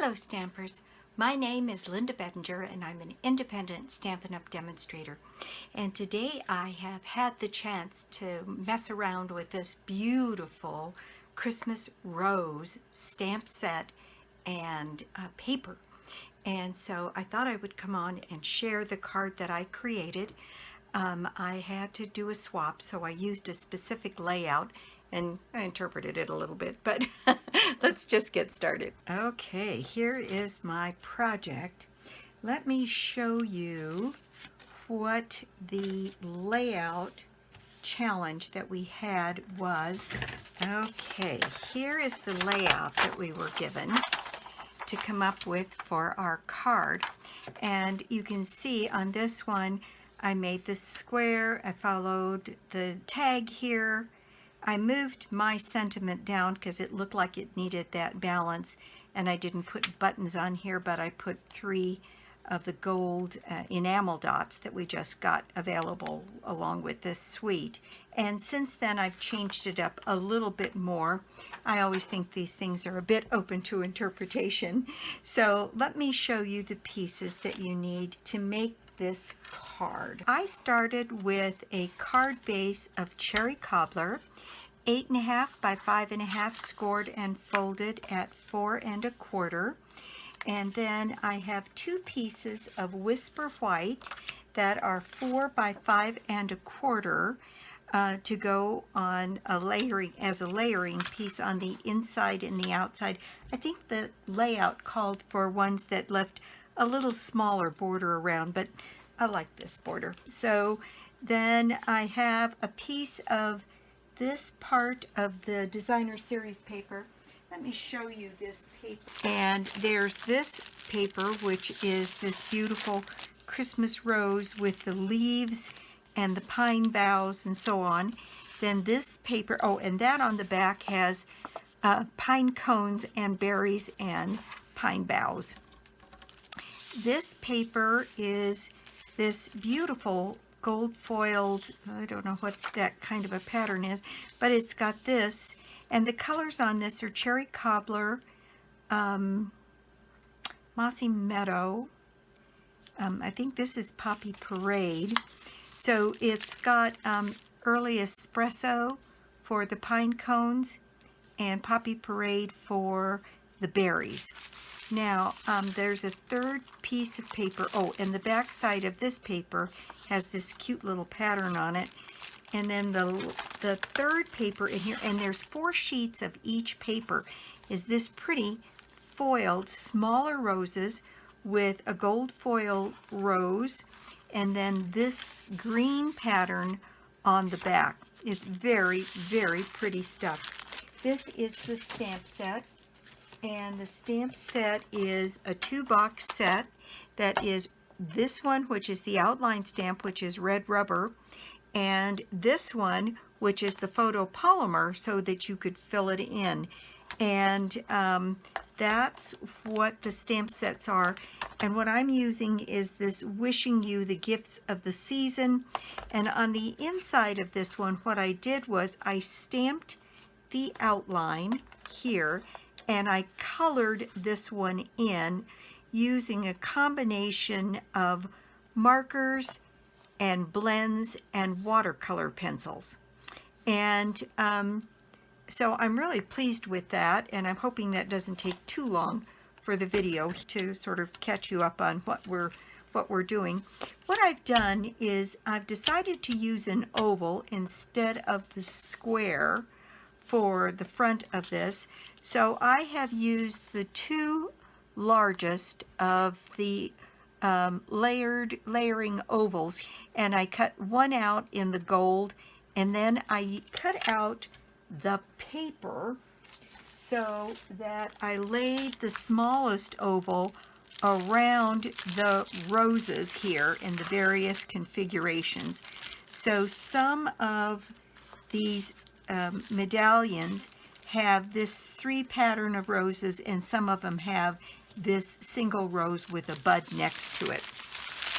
Hello Stampers, my name is Linda Bedinger and I'm an independent Stampin' Up! Demonstrator. And today I have had the chance to mess around with this beautiful Christmas rose stamp set and paper. And so I thought I would come on and share the card that I created. I had to do a swap, so I used a specific layout and I interpreted it a little bit, but let's just get started. Okay, here is my project. Let me show you what the layout challenge that we had was. Okay, here is the layout that we were given to come up with for our card. And you can see on this one, I made this square, I followed the tag here, I moved my sentiment down because it looked like it needed that balance, and I didn't put buttons on here, but I put 3 of the gold enamel dots that we just got available along with this suite. And since then I've changed it up a little bit more. I always think these things are a bit open to interpretation. So let me show you the pieces that you need to make this card. I started with a card base of cherry cobbler, 8.5 by 5.5 scored and folded at 4 1/4. And then I have 2 pieces of whisper white that are 4 by 5 1/4 to go on a layering, as a layering piece on the inside and the outside. I think the layout called for ones that left a little smaller border around, but I like this border. So then I have a piece of this part of the designer series paper. Let me show you this paper. And there's this paper, which is this beautiful Christmas rose with the leaves and the pine boughs and so on. Then this paper, oh, and that on the back has pine cones and berries and pine boughs. This paper is this beautiful gold foiled, I don't know what that kind of a pattern is, but it's got this, and the colors on this are cherry cobbler, mossy meadow, I think this is poppy parade. So it's got early espresso for the pine cones and poppy parade for the berries. Now, there's a third piece of paper. Oh, and the back side of this paper has this cute little pattern on it. And then the third paper in here, and there's 4 sheets of each paper, is this pretty foiled smaller roses with a gold foil rose, and then this green pattern on the back. It's very, very pretty stuff. This is the stamp set. And the stamp set is a 2-box set that is this one, which is the outline stamp, which is red rubber, and this one, which is the photopolymer, so that you could fill it in. And that's what the stamp sets are. And what I'm using is this Wishing You the Gifts of the Season. And on the inside of this one, what I did was I stamped the outline here, and I colored this one in using a combination of markers and blends and watercolor pencils. And so I'm really pleased with that, and I'm hoping that doesn't take too long for the video to sort of catch you up on what we're doing. What I've done is I've decided to use an oval instead of the square for the front of this. So I have used the 2 largest of the layering ovals, and I cut one out in the gold, and then I cut out the paper so that I laid the smallest oval around the roses here in the various configurations. So some of these medallions have this 3 pattern of roses, and some of them have this single rose with a bud next to it.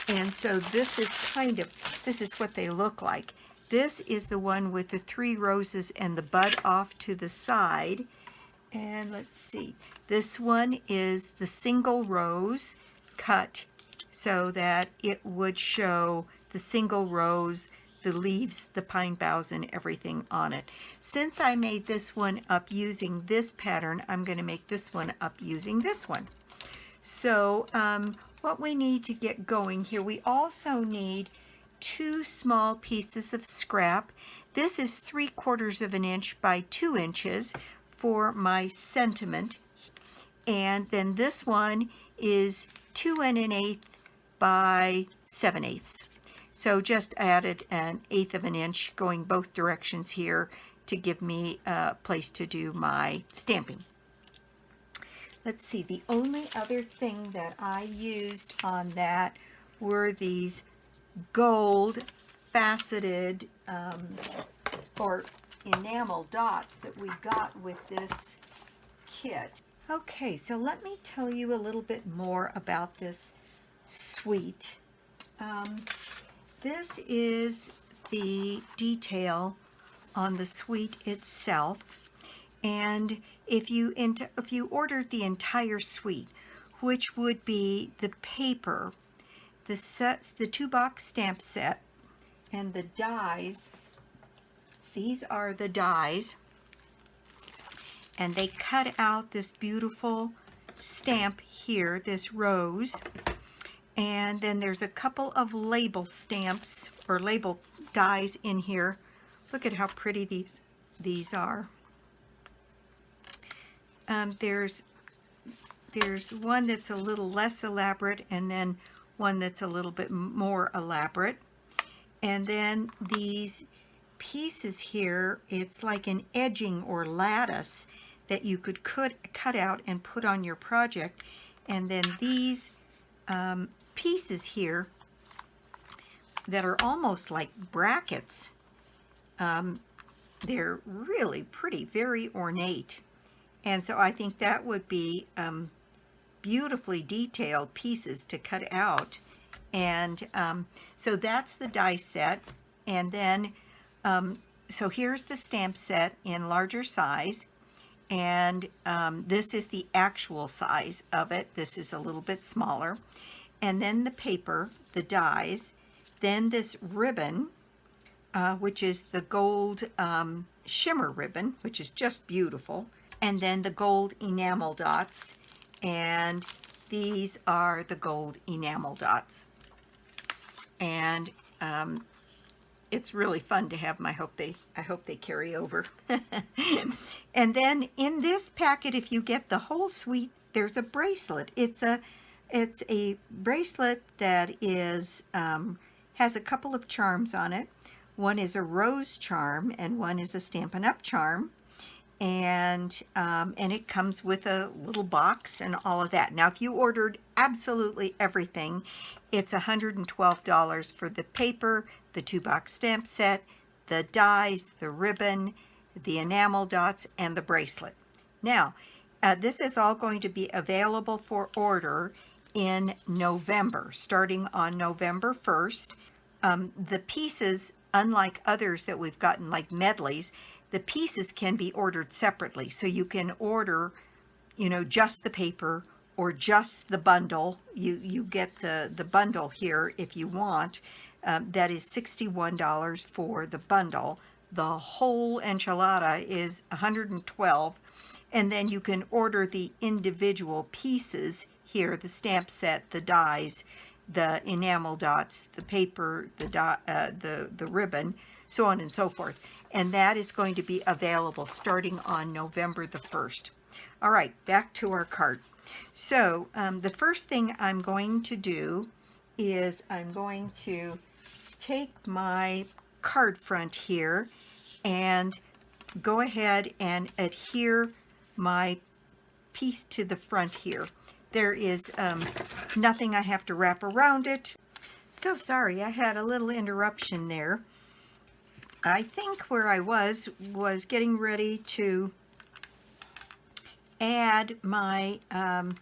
And so this is what they look like. This is the one with the 3 roses and the bud off to the side. And let's see, this one is the single rose cut so that it would show the single rose, the leaves, the pine boughs, and everything on it. Since I made this one up using this pattern, I'm going to make this one up using this one. So what we need to get going here, we also need 2 small pieces of scrap. This is 3/4 of an inch by 2 inches for my sentiment, and then this one is 2 1/8 by 7/8. So just added 1/8 of an inch going both directions here to give me a place to do my stamping. Let's see, the only other thing that I used on that were these gold faceted or enamel dots that we got with this kit. Okay, so let me tell you a little bit more about this suite. This is the detail on the suite itself, and if you ordered the entire suite, which would be the paper, the 2-box stamp set, and the dies. These are the dies, and they cut out this beautiful stamp here, this rose, and then there's a couple of label stamps or label dies in here. Look at how pretty these are. There's one that's a little less elaborate, and then one that's a little bit more elaborate. And then these pieces here, it's like an edging or lattice that you could cut out and put on your project. And then these pieces here that are almost like brackets, they're really pretty, very ornate. And so I think that would be beautifully detailed pieces to cut out. And so that's the die set. And then so here's the stamp set in larger size, and this is the actual size of it. This is a little bit smaller. And then the paper, the dies, then this ribbon, which is the gold shimmer ribbon, which is just beautiful, and then the gold enamel dots, and these are the gold enamel dots. And it's really fun to have them. I hope they carry over. And then in this packet, if you get the whole suite, there's a bracelet. It's a bracelet that is has a couple of charms on it. One is a rose charm, and one is a Stampin' Up! Charm. And it comes with a little box and all of that. Now, if you ordered absolutely everything, it's $112 for the paper, the 2-box stamp set, the dies, the ribbon, the enamel dots, and the bracelet. Now, this is all going to be available for order in November, starting on November 1st. The pieces, unlike others that we've gotten, like medleys, the pieces can be ordered separately. So you can order, just the paper or just the bundle. You get the bundle here if you want. That is $61 for the bundle. The whole enchilada is $112. And then you can order the individual pieces here, the stamp set, the dies, the enamel dots, the paper, the ribbon, so on and so forth. And that is going to be available starting on November the 1st. All right, back to our card. So the first thing I'm going to do is I'm going to take my card front here and go ahead and adhere my piece to the front here. There is nothing I have to wrap around it. So sorry, I had a little interruption there. I think where I was getting ready to add my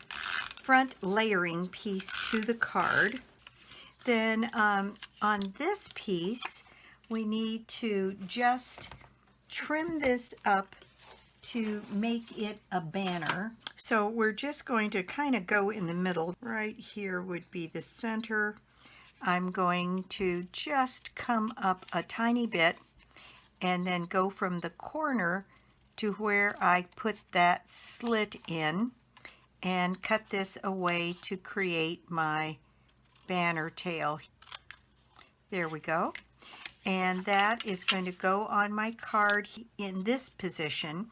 front layering piece to the card. Then on this piece, we need to just trim this up to make it a banner. So we're just going to kind of go in the middle. Right here would be the center. I'm going to just come up a tiny bit and then go from the corner to where I put that slit in and cut this away to create my banner tail. There we go. And that is going to go on my card in this position.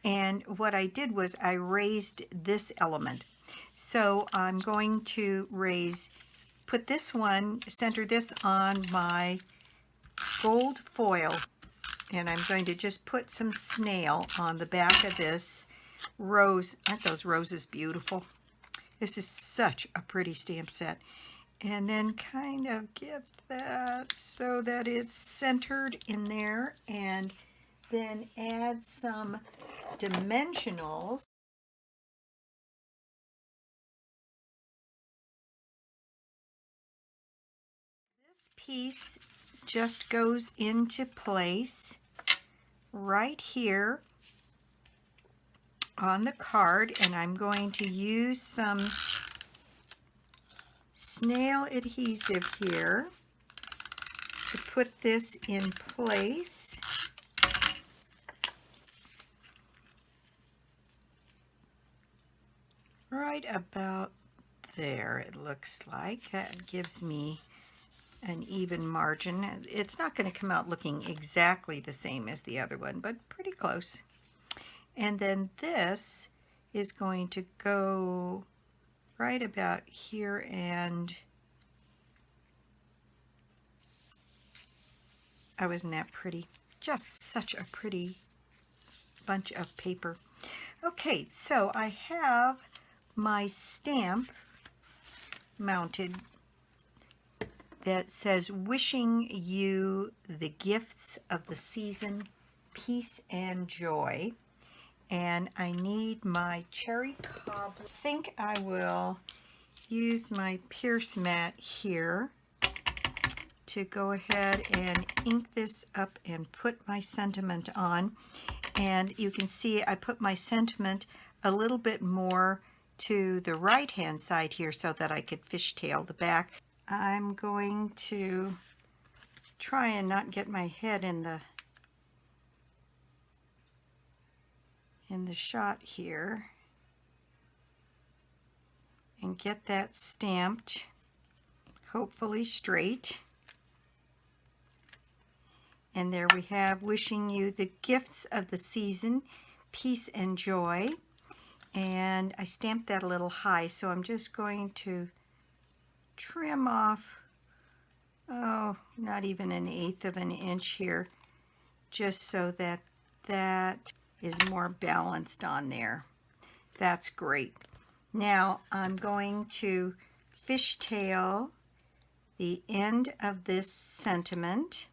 And what I did was I raised this element. So I'm going to put this one, center this on my gold foil. And I'm going to just put some snail on the back of this rose. Aren't those roses beautiful? This is such a pretty stamp set. And then kind of get that so that it's centered in there, and then add some dimensionals. This piece just goes into place right here on the card, and I'm going to use some snail adhesive here to put this in place. Right about there, it looks like. That gives me an even margin. It's not going to come out looking exactly the same as the other one, but pretty close. And then this is going to go right about here, and oh, isn't that pretty? Just such a pretty bunch of paper. Okay, so I have my stamp mounted that says, "Wishing you the gifts of the season, peace and joy." And I need my cherry cobbler. I think I will use my Pierce mat here to go ahead and ink this up and put my sentiment on. And you can see I put my sentiment a little bit more to the right hand side here so that I could fishtail the back. I'm going to try and not get my head in the shot here and get that stamped, hopefully straight. And there we have, "Wishing you the gifts of the season, peace and joy." And I stamped that a little high, so I'm just going to trim off, oh, not even 1/8 of an inch here, just so that that is more balanced on there. That's great. Now I'm going to fishtail the end of this sentiment.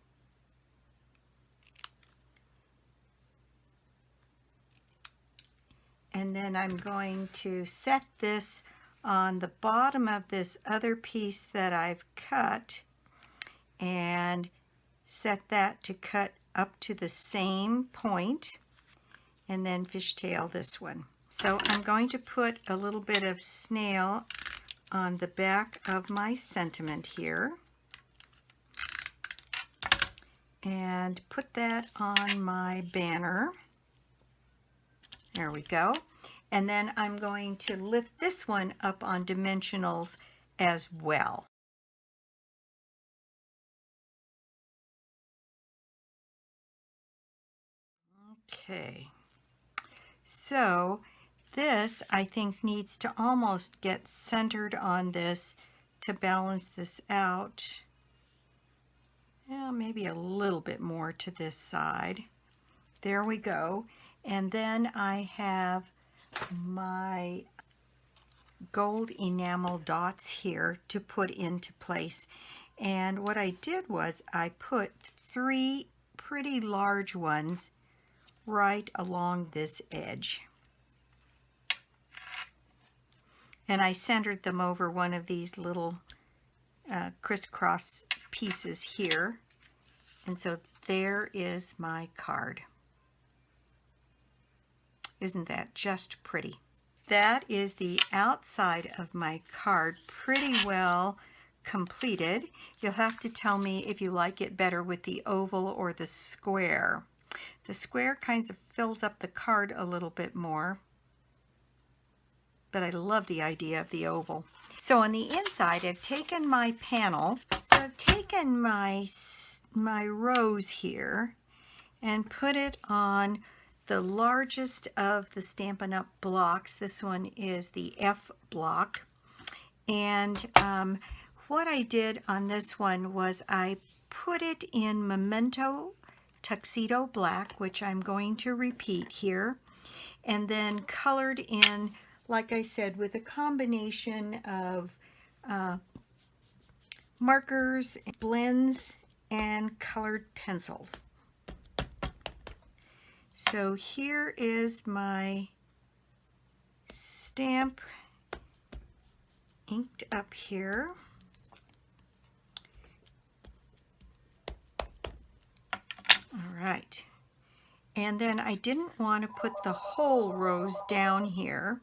And then I'm going to set this on the bottom of this other piece that I've cut, and set that to cut up to the same point, and then fishtail this one. So I'm going to put a little bit of snail on the back of my sentiment here, and put that on my banner. There we go. And then I'm going to lift this one up on dimensionals as well. Okay. So this, I think, needs to almost get centered on this to balance this out. Yeah, maybe a little bit more to this side. There we go. And then I have my gold enamel dots here to put into place. And what I did was I put 3 pretty large ones right along this edge. And I centered them over one of these little crisscross pieces here. And so there is my card. Isn't that just pretty? That is the outside of my card, pretty well completed. You'll have to tell me if you like it better with the oval or the square. The square kind of fills up the card a little bit more, but I love the idea of the oval. So on the inside, I've taken my panel. So I've taken my rose here and put it on the largest of the Stampin' Up! Blocks. This one is the F block. And what I did on this one was I put it in Memento Tuxedo Black, which I'm going to repeat here, and then colored in, like I said, with a combination of markers, blends, and colored pencils. So here is my stamp inked up here. All right. And then I didn't want to put the whole rose down here,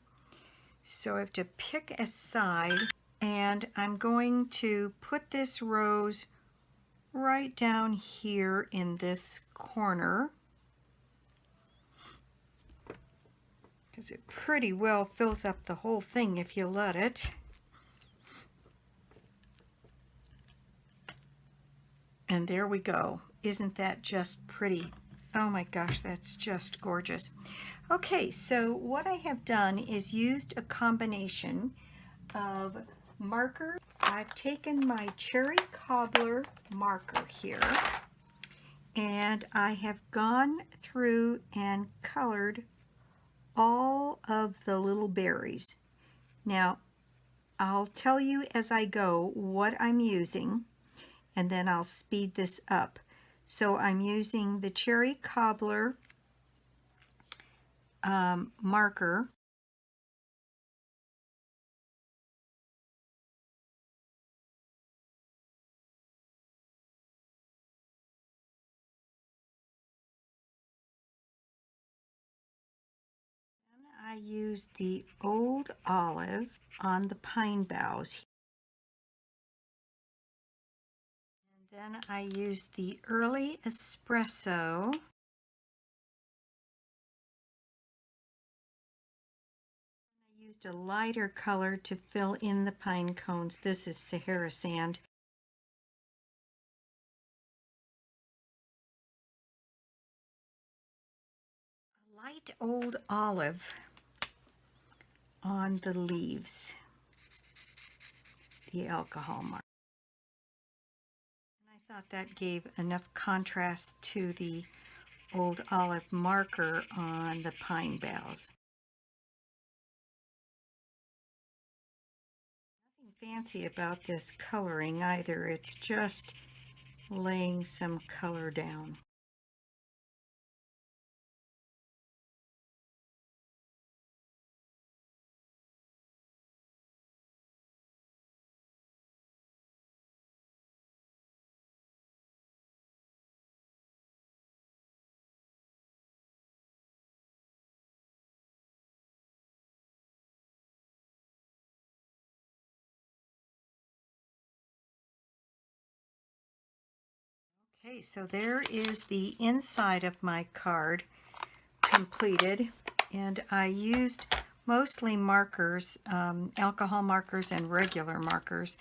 so I have to pick a side, and I'm going to put this rose right down here in this corner, because it pretty well fills up the whole thing if you let it. And there we go. Isn't that just pretty? Oh my gosh, that's just gorgeous. Okay, so what I have done is used a combination of marker. I've taken my cherry cobbler marker here, and I have gone through and colored all of the little berries. Now, I'll tell you as I go what I'm using, and then I'll speed this up. So I'm using the cherry cobbler marker. I used the old olive on the pine boughs. And then I used the early espresso. I used a lighter color to fill in the pine cones. This is Sahara sand. A light old olive on the leaves, the alcohol mark. And I thought that gave enough contrast to the old olive marker on the pine boughs. Nothing fancy about this coloring either. It's just laying some color down. Okay, so there is the inside of my card completed, and I used mostly markers, alcohol markers and regular markers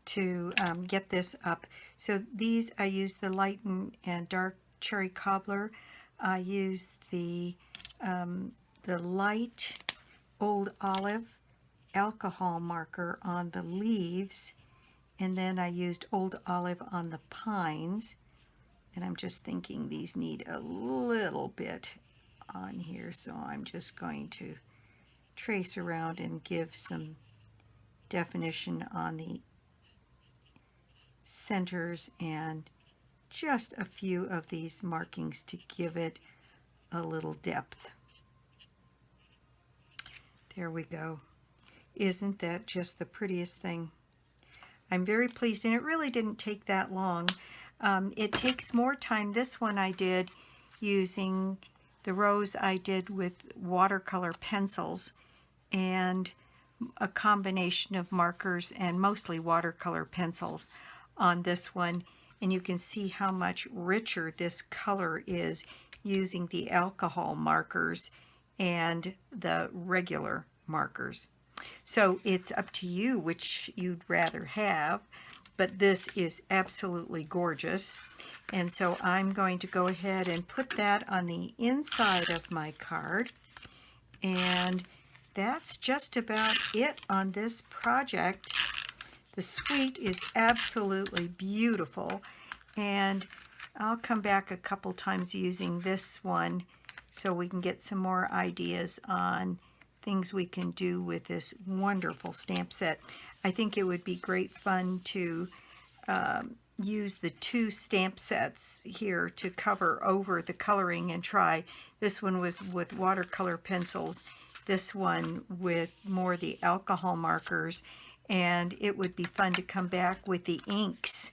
to get this up. So these, I used the light and dark cherry cobbler. I used the light old olive alcohol marker on the leaves, and then I used old olive on the pines. And I'm just thinking these need a little bit on here, so I'm just going to trace around and give some definition on the centers and just a few of these markings to give it a little depth. There we go. Isn't that just the prettiest thing? I'm very pleased, and it really didn't take that long. It takes more time. This one I did using The rose I did with watercolor pencils and a combination of markers and mostly watercolor pencils on this one. And you can see how much richer this color is using the alcohol markers and the regular markers. So it's up to you which you'd rather have, but this is absolutely gorgeous. And so I'm going to go ahead and put that on the inside of my card. And that's just about it on this project. The suite is absolutely beautiful, and I'll come back a couple times using this one so we can get some more ideas on things we can do with this wonderful stamp set. I think it would be great fun to use the two stamp sets here to cover over the coloring and try. This one was with watercolor pencils, this one with more the alcohol markers, and it would be fun to come back with the inks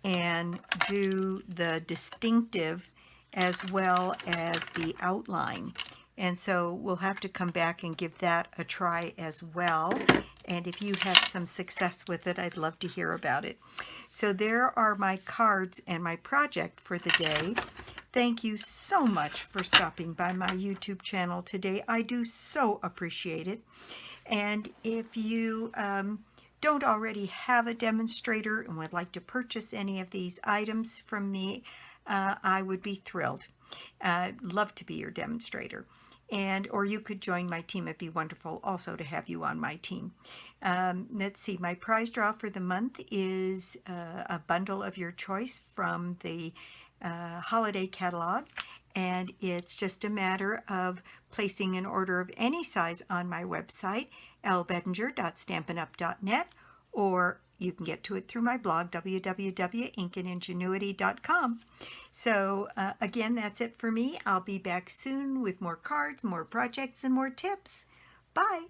and do the distinctive as well as the outline. And so we'll have to come back and give that a try as well. And if you have some success with it, I'd love to hear about it. So there are my cards and my project for the day. Thank you so much for stopping by my YouTube channel today. I do so appreciate it. And if you don't already have a demonstrator and would like to purchase any of these items from me, I would be thrilled. I'd love to be your demonstrator. Or you could join my team. It'd be wonderful also to have you on my team. Let's see, my prize draw for the month is a bundle of your choice from the holiday catalog, and it's just a matter of placing an order of any size on my website, lbedinger.stampinup.net, or you can get to it through my blog, www.ingenuity.com. So again, that's it for me. I'll be back soon with more cards, more projects, and more tips. Bye.